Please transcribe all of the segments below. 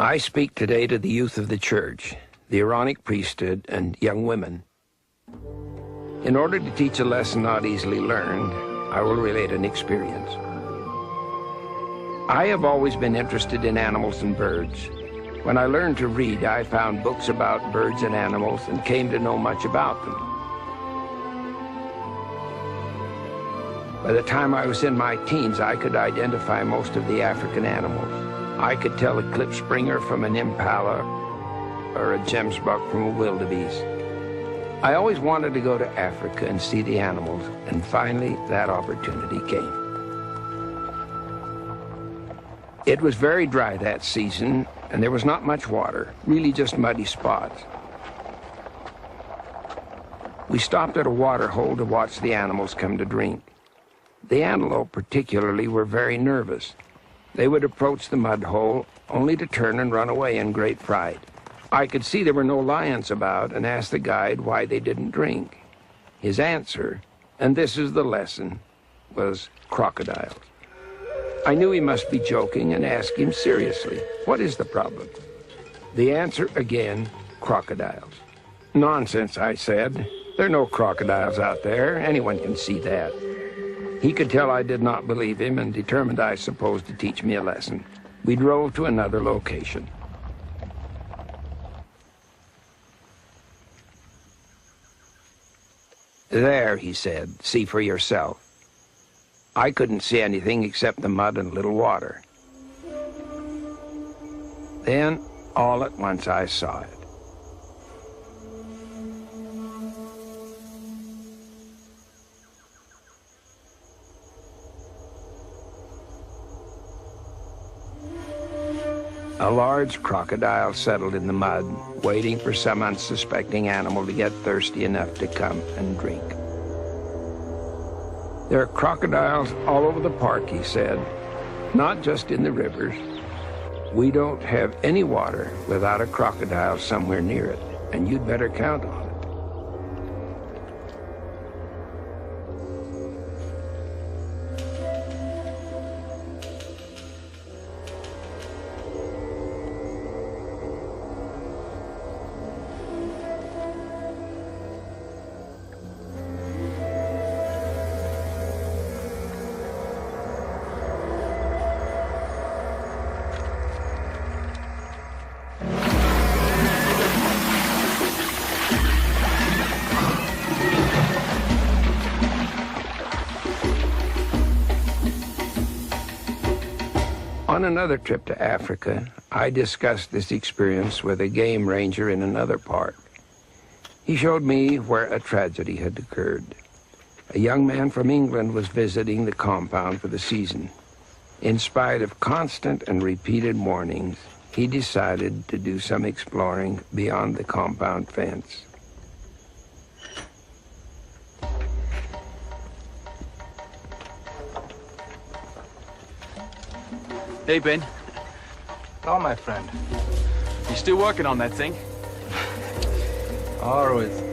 I speak today to the youth of the church, the Aaronic priesthood, and young women. In order to teach a lesson not easily learned, I will relate an experience. I have always been interested in animals and birds. When I learned to read, I found books about birds and animals and came to know much about them. By the time I was in my teens, I could identify most of the African animals. I could tell a klipspringer from an impala or a gemsbok from a wildebeest. I always wanted to go to Africa and see the animals, and finally that opportunity came. It was very dry that season, and there was not much water, really just muddy spots. We stopped at a water hole to watch the animals come to drink. The antelope particularly were very nervous. They would approach the mud hole only to turn and run away in great fright. I could see there were no lions about and asked the guide why they didn't drink. His answer, and this is the lesson, was crocodiles. I knew he must be joking and asked him seriously, what is the problem? The answer again, crocodiles. Nonsense, I said. There are no crocodiles out there. Anyone can see that. He could tell I did not believe him and determined, I suppose, to teach me a lesson. We drove to another location. There, he said, see for yourself. I couldn't see anything except the mud and a little water. Then, all at once, I saw it. A large crocodile settled in the mud, waiting for some unsuspecting animal to get thirsty enough to come and drink. There are crocodiles all over the park, he said, not just in the rivers. We don't have any water without a crocodile somewhere near it, and you'd better count on it. On another trip to Africa, I discussed this experience with a game ranger in another park. He showed me where a tragedy had occurred. A young man from England was visiting the compound for the season. In spite of constant and repeated warnings, he decided to do some exploring beyond the compound fence. Hey, Ben. Hello, my friend. You still working on that thing? Always.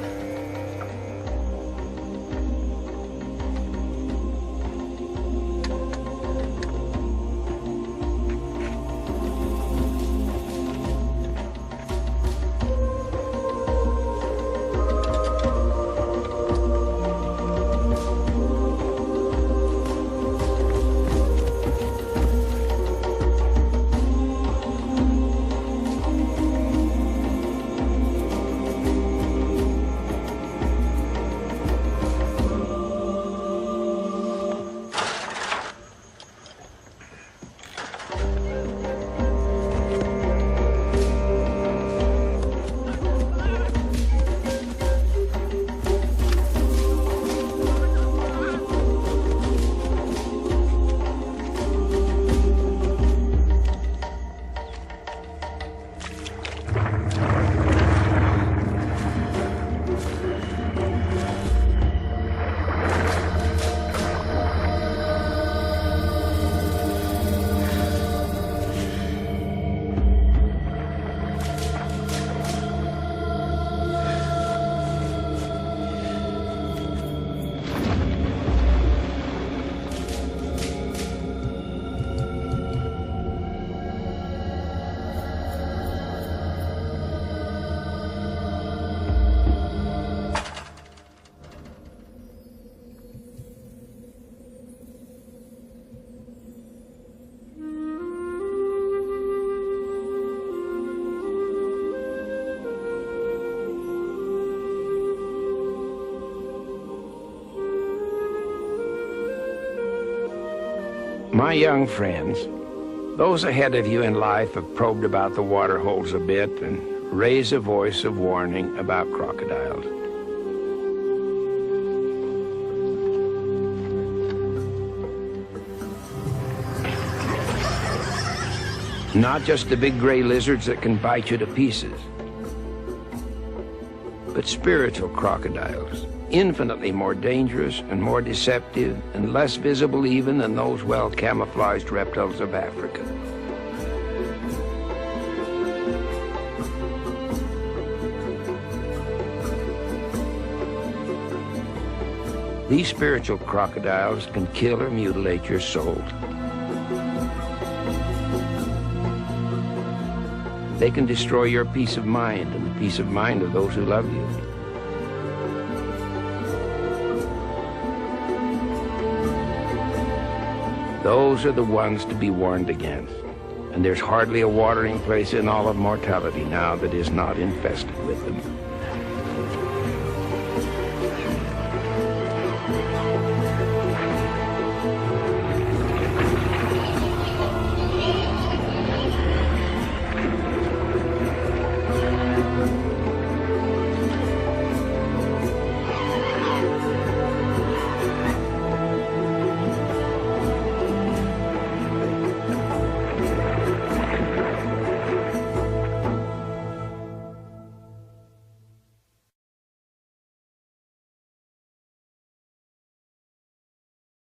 My young friends, those ahead of you in life have probed about the water holes a bit and raised a voice of warning about crocodiles. Not just the big gray lizards that can bite you to pieces, but spiritual crocodiles, infinitely more dangerous and more deceptive and less visible even than those well-camouflaged reptiles of Africa. These spiritual crocodiles can kill or mutilate your soul. They can destroy your peace of mind and the peace of mind of those who love you. Those are the ones to be warned against. And there's hardly a watering place in all of mortality now that is not infested with them.